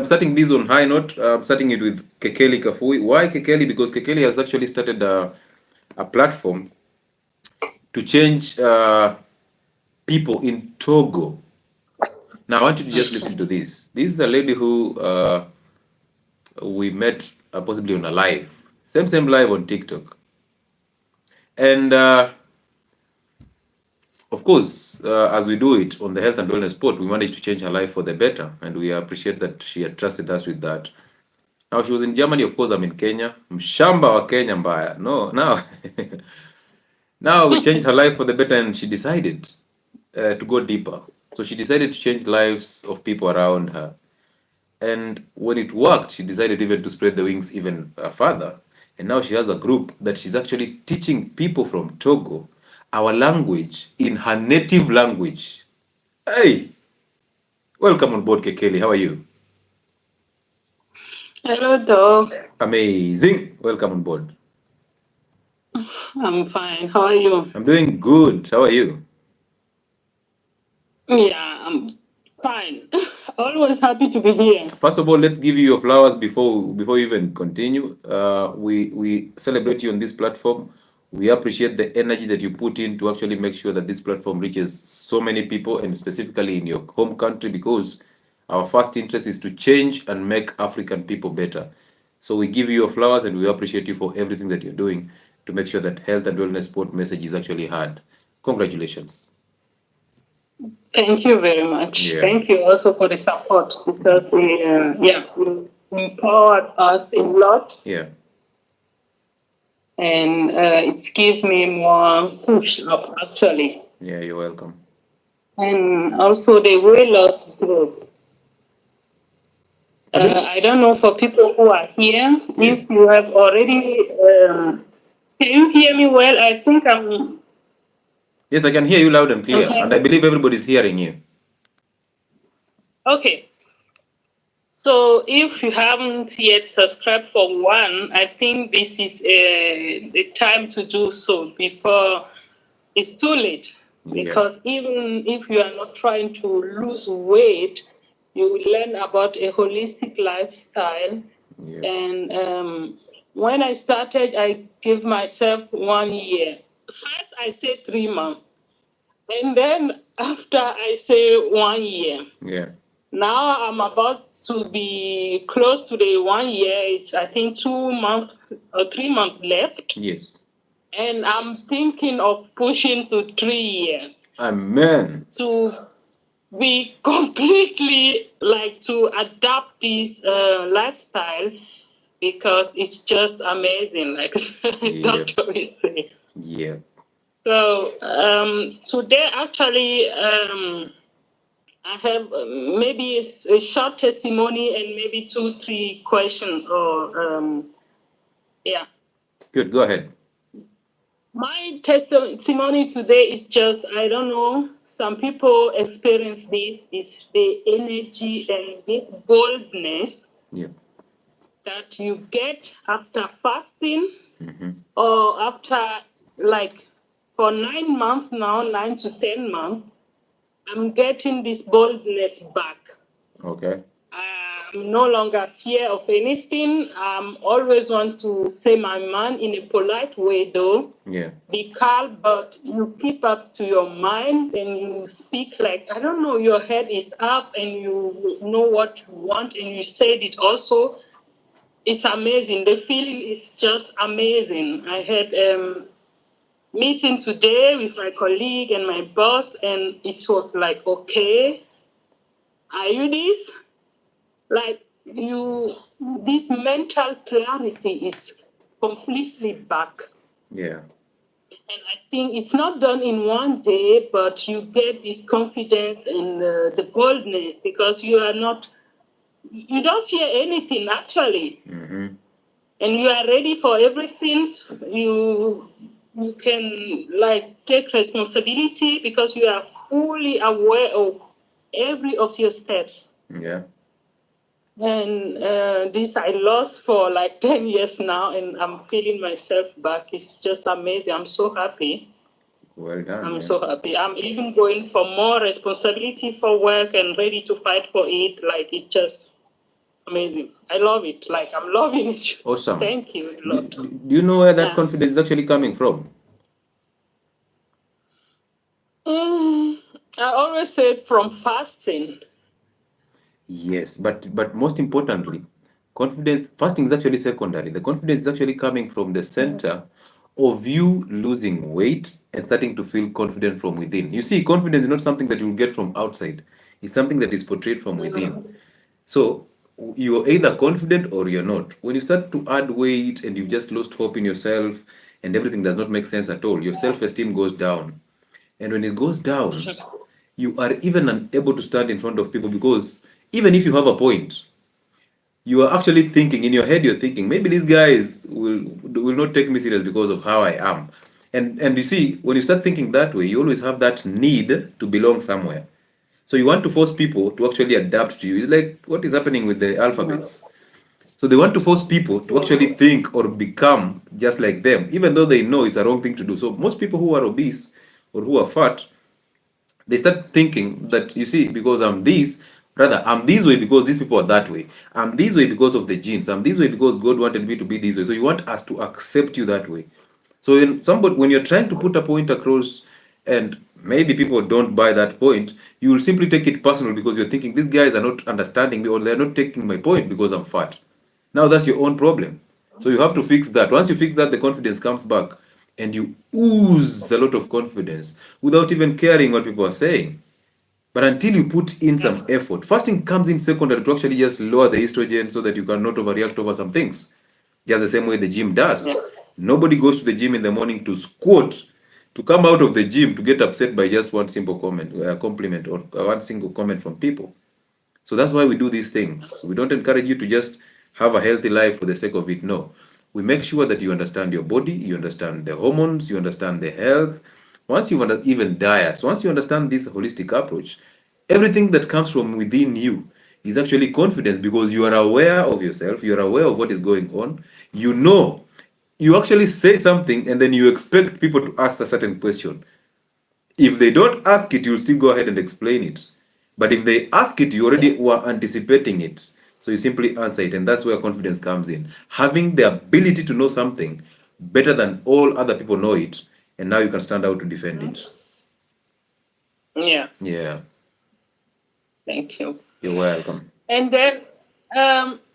starting this on high note. I'm starting it with Kekeli Kafui. Why Kekeli? Because Kekeli has actually started a platform to change people in Togo. Now, I want you to just listen to this. This is a lady who we met possibly on a live, same live on TikTok, and of course, as we do it on the health and wellness sport, we managed to change her life for the better, and we appreciate that she had trusted us with that. Now she was in Germany, of course. I'm in Kenya. Mshamba wa Kenya mbaya. No, now now we changed her life for the better, and she decided to go deeper. So she decided to change lives of people around her. And when it worked, she decided even to spread the wings even further. And now she has a group that she's actually teaching people from Togo our language in her native language. Hey, welcome on board, Kekeli. How are you? Hello, dog. Amazing. Welcome on board. I'm fine. How are you? I'm doing good. How are you? Yeah, I'm fine. Always happy to be here. First of all, let's give you your flowers before we even continue. We celebrate you on this platform. We appreciate the energy that you put in to actually make sure that this platform reaches so many people, and specifically in your home country, because our first interest is to change and make African people better. So we give you your flowers, and we appreciate you for everything that you're doing to make sure that health and wellness sport message is actually heard. Congratulations. Thank you very much. Yeah. Thank you also for the support because, you empowered us a lot Yeah. and it gives me more push up actually. Yeah, you're welcome. And also the way loss group. I don't know for people who are here, Yes. if you have already, can you hear me well? I think I'm Yes, I can hear you loud and clear, okay. and I believe everybody's hearing you. Okay. So if you haven't yet subscribed for one, I think this is the time to do so before it's too late. Yeah. Because even if you are not trying to lose weight, you will learn about a holistic lifestyle. Yeah. And when I started, I gave myself 1 year. First, I said 3 months. And then after I say 1 year. Yeah. Now I'm about to be close to the 1 year. It's I think 2 months or 3 months left. Yes. And I'm thinking of pushing to 3 years Amen. to be completely like to adapt this lifestyle because it's just amazing, like Yeah. Dr. will say. Yeah. So today actually I have maybe a short testimony and maybe 2, 3 questions or yeah. Good. Go ahead. My testimony today is just I don't know. Some people experience this is the energy and this boldness Yeah. that you get after fasting Mm-hmm. or after like for 9 months now, 9 to 10 months. I'm getting this boldness back. Okay. I'm no longer fear of anything. Always want to say my mind in a polite way, though. Yeah. Be calm, but you keep up to your mind and you speak like, I don't know, your head is up and you know what you want and you said it also. It's amazing. The feeling is just amazing. I had meeting today with my colleague and my boss, and it was like, okay, are you this? Like you, this mental clarity is completely back. Yeah. And I think it's not done in one day, but you get this confidence and the boldness because you don't fear anything actually. Mm-hmm. And you are ready for everything. You can like take responsibility because you are fully aware of every of your steps. Yeah. And this I lost for like 10 years now, and I'm feeling myself back. It's just amazing. I'm so happy. Well done. I'm Yeah. so happy. I'm even going for more responsibility for work and ready to fight for it. Like it just, amazing. I love it. Like, I'm loving it. Awesome. Thank you a Do, lot. do you know where that Yeah. confidence is actually coming from? I always said from fasting. Yes, but most importantly, confidence fasting is actually secondary. The confidence is actually coming from the center of you losing weight and starting to feel confident from within. You see, confidence is not something that you get from outside. It's something that is portrayed from within. So you're either confident or you're not. When you start to add weight and you've just lost hope in yourself and everything does not make sense at all, your self-esteem goes down. And when it goes down, you are even unable to stand in front of people because even if you have a point, you are actually thinking in your head, you're thinking, maybe these guys will not take me serious because of how I am. And you see, when you start thinking that way, you always have that need to belong somewhere. So you want to force people to actually adapt to you. It's like what is happening with the alphabets. So they want to force people to actually think or become just like them, even though they know it's a wrong thing to do. So most people who are obese or who are fat, they start thinking that, you see, because I'm this, rather I'm this way because these people are that way. I'm this way because of the genes. I'm this way because God wanted me to be this way. So you want us to accept you that way. So when you're trying to put a point across and maybe people don't buy that point, you will simply take it personal because you're thinking these guys are not understanding me or they're not taking my point because I'm fat. Now that's your own problem. So you have to fix that. Once you fix that, the confidence comes back and you ooze a lot of confidence without even caring what people are saying. But until you put in some effort, fasting comes in secondary to actually just lower the estrogen so that you can not overreact over some things. Just the same way the gym does. Nobody goes to the gym in the morning to squat, to come out of the gym to get upset by just one simple comment, compliment, or one single comment from people. So that's why we do these things. We don't encourage you to just have a healthy life for the sake of it. No. We make sure that you understand your body, you understand the hormones, you understand the health. Once you understand even diets, once you understand this holistic approach, everything that comes from within you is actually confidence because you are aware of yourself, you are aware of what is going on. You know, you actually say something and then you expect people to ask a certain question. If they don't ask it, you'll still go ahead and explain it. But if they ask it, you already were anticipating it. So you simply answer it, and that's where confidence comes in. Having the ability to know something better than all other people know it, and now you can stand out to defend it. Yeah. Yeah, Thank you. you're welcome. And then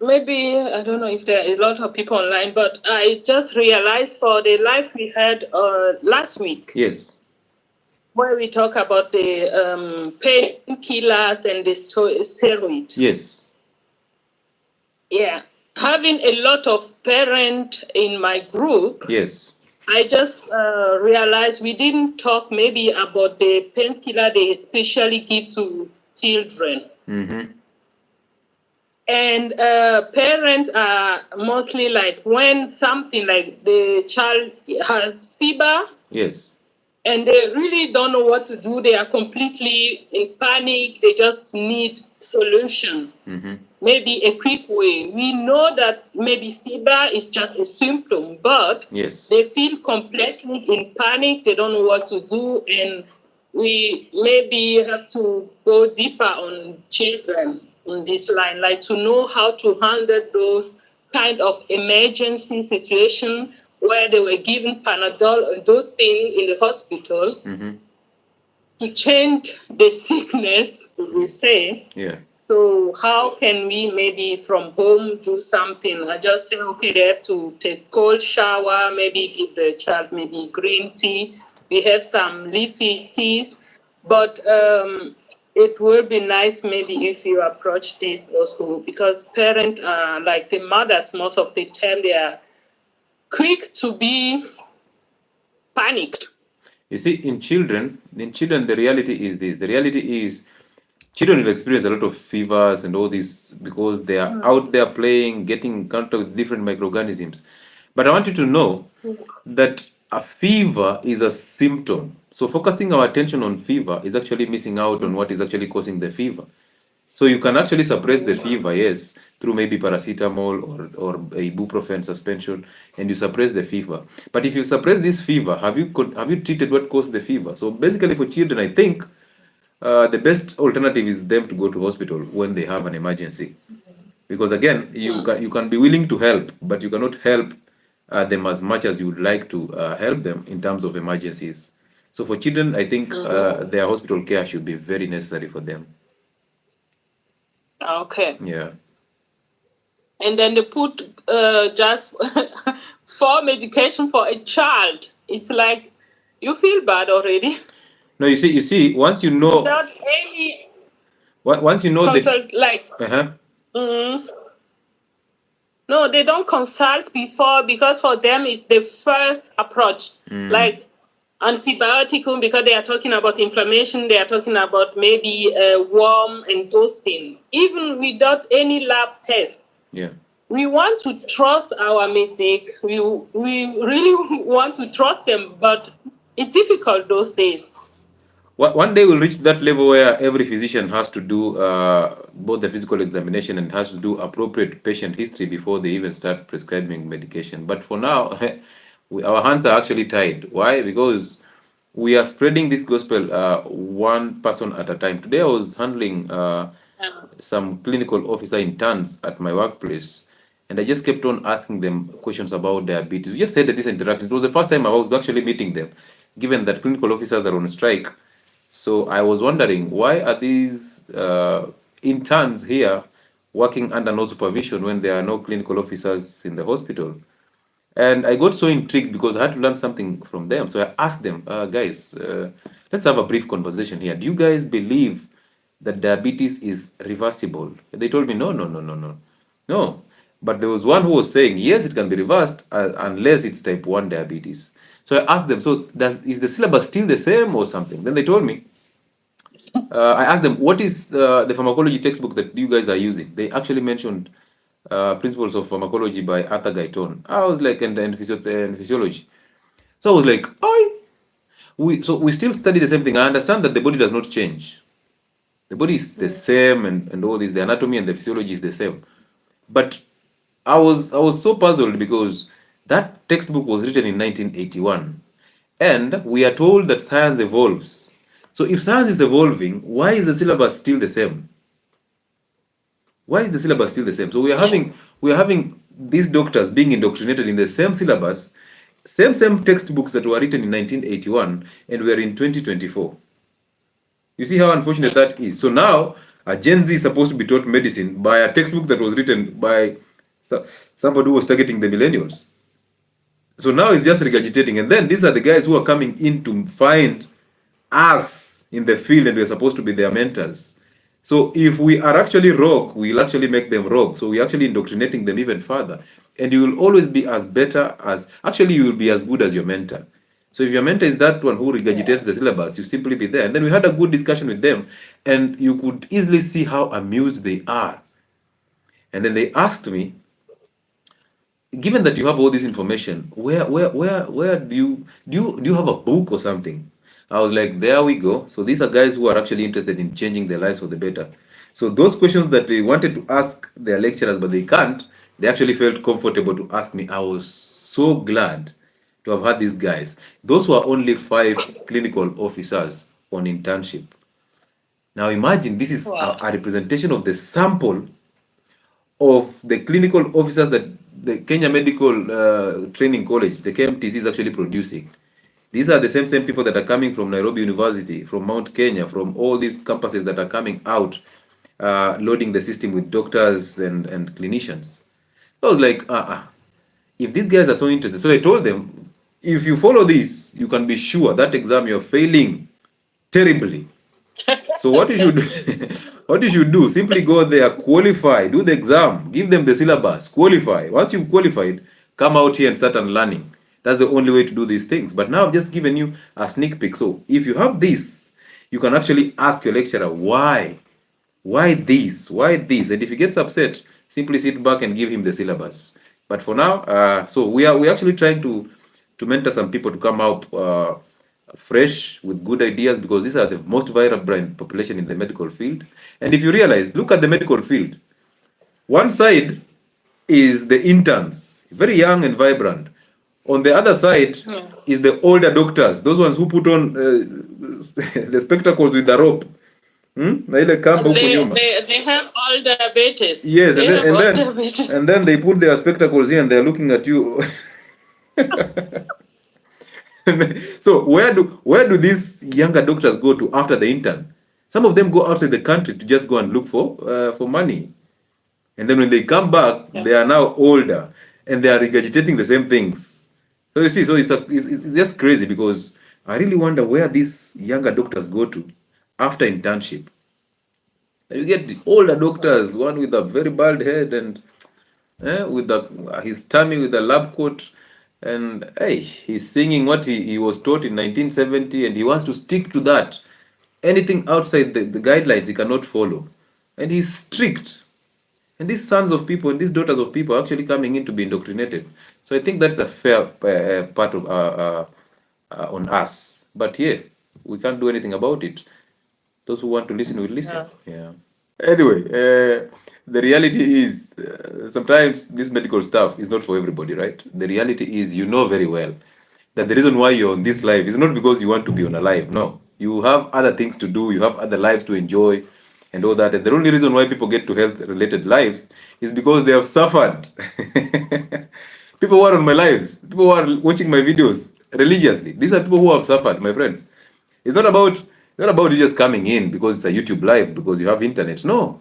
maybe I don't know if there are a lot of people online, but I just realized for the live we had last week Yes, where we talk about the painkillers and the steroid. yes, Yeah, having a lot of parents in my group, yes, I just realized we didn't talk maybe about the painkiller they especially give to children. mm-hmm. And parents are mostly like when something like the child has fever Yes, and they really don't know what to do. They are completely in panic. They just need solution. mm-hmm. Maybe a quick way. We know that maybe fever is just a symptom, but Yes, they feel completely in panic. They don't know what to do, and we maybe have to go deeper on children in this line, like to know how to handle those kind of emergency situation where they were given Panadol and those things in the hospital mm-hmm. to change the sickness, we say. Yeah, So how can we maybe from home do something? I just say, okay, they have to take cold shower, maybe give the child maybe green tea. We have some leafy teas, but it would be nice maybe if you approach this also because parents are like the mothers most of the time they are quick to be panicked. you see, in children, the reality is this. The reality is children will experience a lot of fevers and all this because they are out there playing, getting in contact with different microorganisms. But I want you to know that a fever is a symptom. So focusing our attention on fever is actually missing out on what is actually causing the fever. So you can actually suppress the fever, yes, through maybe paracetamol or ibuprofen suspension, and you suppress the fever. But if you suppress this fever, have you treated what caused the fever? So basically, for children, I think the best alternative is them to go to hospital when they have an emergency, because again, you can be willing to help, but you cannot help them as much as you would like to help them in terms of emergencies. So for children, I think their hospital care should be very necessary for them. Okay. Yeah. And then they put just for medication for a child. It's like you feel bad already. No, you see, once you know, Without any once you know consult, like no, they don't consult before, because for them it's the first approach. Like antibiotic, because they are talking about inflammation, they are talking about maybe a worm and those things. Even without any lab test. Yeah. We want to trust our medic. We really want to trust them, but it's difficult those days. One day we'll reach that level where every physician has to do both the physical examination and has to do appropriate patient history before they even start prescribing medication. But for now, our hands are actually tied. Why? Because we are spreading this gospel one person at a time. Today I was handling some clinical officer interns at my workplace, and I just kept on asking them questions about diabetes. We just had this interaction. It was the first time I was actually meeting them, given that clinical officers are on strike. So I was wondering, why are these interns here working under no supervision when there are no clinical officers in the hospital? And I got so intrigued because I had to learn something from them. So I asked them, guys, let's have a brief conversation here. Do you guys believe that diabetes is reversible? And they told me, no. But there was one who was saying, yes, it can be reversed unless it's type 1 diabetes. So I asked them, so is the syllabus still the same or something? Then they told me, I asked them, what is the pharmacology textbook that you guys are using? They actually mentioned Principles of Pharmacology by Arthur Guyton. I was like, and physiology. So I was like, we still study the same thing. I understand that the body does not change. The body is the same, and all this, the anatomy and the physiology is the same. But I was so puzzled because that textbook was written in 1981, and we are told that science evolves. So if science is evolving, why is the syllabus still the same? Why is the syllabus still the same? So we are having these doctors being indoctrinated in the same syllabus, same textbooks that were written in 1981, and we are in 2024. You see how unfortunate that is. So now a Gen Z is supposed to be taught medicine by a textbook that was written by somebody who was targeting the millennials. So now it's just regurgitating, and then these are the guys who are coming in to find us in the field, and we're supposed to be their mentors. So if we are actually rogue, we'll actually make them rogue. So we're actually indoctrinating them even further. And you will always be as better as, actually you will be as good as your mentor. So if your mentor is that one who regurgitates the syllabus, you simply be there. And then we had a good discussion with them, and you could easily see how amused they are. And then they asked me, given that you have all this information, where do you have a book or something? I was like, there we go. So these are guys who are actually interested in changing their lives for the better. So those questions that they wanted to ask their lecturers, but they can't, they actually felt comfortable to ask me. I was so glad to have had these guys. Those were only 5 clinical officers on internship. Now imagine this is a representation of the sample of the clinical officers that the Kenya Medical Training College, the KMTC, is actually producing. These are the same people that are coming from Nairobi University, from Mount Kenya, from all these campuses that are coming out, loading the system with doctors and clinicians. I was like, if these guys are so interested. So I told them, if you follow this, you can be sure that exam you're failing terribly. So what you should do, simply go there, qualify, do the exam, give them the syllabus, qualify. Once you've qualified, come out here and start learning. That's the only way to do these things. But now I've just given you a sneak peek. So if you have this, you can actually ask your lecturer, why? Why this? Why this? And if he gets upset, simply sit back and give him the syllabus. But for now, so we're actually trying to mentor some people to come out fresh with good ideas, because these are the most vibrant population in the medical field. And if you realize, look at the medical field. One side is the interns, very young and vibrant. On the other side is the older doctors, those ones who put on the spectacles with the rope. Na ile kamba huko They, nyuma. they have all diabetes. Yes, They have all diabetes. and then they put their spectacles in and they're looking at you. So where do these younger doctors go to after the intern? Some of them go outside the country to just go and look for money. And then when they come back, they are now older and they are regurgitating the same things. So you see, so it's just crazy, because I really wonder where these younger doctors go to after internship. And you get the older doctors, one with a very bald head and with his tummy with a lab coat, and hey, he's singing what he was taught in 1970, and he wants to stick to that. Anything outside the guidelines he cannot follow, and he's strict. And these sons of people and these daughters of people are actually coming in to be indoctrinated. So I think that's a fair part of on us. But yeah, we can't do anything about it. Those who want to listen will listen. Yeah. Anyway, the reality is sometimes this medical stuff is not for everybody, right? The reality is, you know very well that the reason why you're on this life is not because you want to be on a life. No, you have other things to do. You have other lives to enjoy and all that. And the only reason why people get to health-related lives is because they have suffered. People who are on my lives, people who are watching my videos religiously, these are people who have suffered, my friends. It's not about you just coming in because it's a YouTube live, because you have internet. No.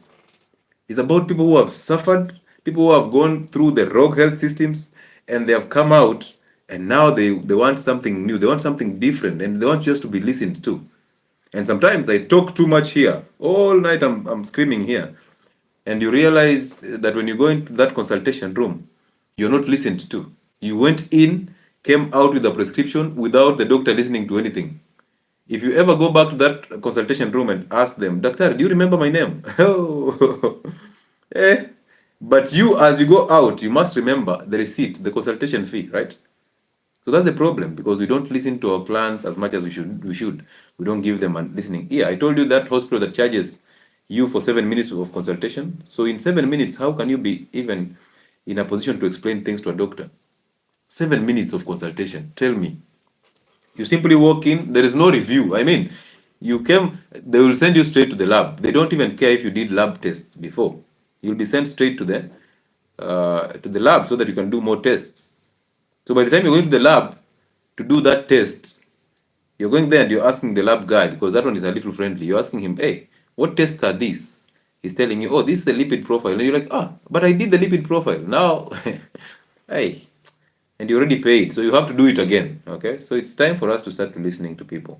It's about people who have suffered, people who have gone through the rogue health systems, and they have come out, and now they want something new. They want something different, and they want just to be listened to. And sometimes I talk too much here. All night I'm screaming here. And you realize that when you go into that consultation room, you're not listened to. You went in, came out with a prescription without the doctor listening to anything. If you ever go back to that consultation room and ask them, Doctor, do you remember my name? Oh, but you, as you go out, you must remember the receipt, the consultation fee, right? So that's the problem, because we don't listen to our clients as much as we should. We don't give them a listening ear. I told you that hospital that charges you for 7 minutes of consultation. So in 7 minutes, how can you be even in a position to explain things to a doctor? 7 minutes of consultation. Tell me. You simply walk in, there is no review. I mean, you came, they will send you straight to the lab. They don't even care if you did lab tests before. You'll be sent straight to the lab so that you can do more tests. So by the time you're going to the lab to do that test, you're going there and you're asking the lab guy, because that one is a little friendly. You're asking him, hey, what tests are these? He's telling you, oh, this is the lipid profile. And you're like, but I did the lipid profile. Now, hey, and you already paid, so you have to do it again. Okay, so it's time for us to start listening to people.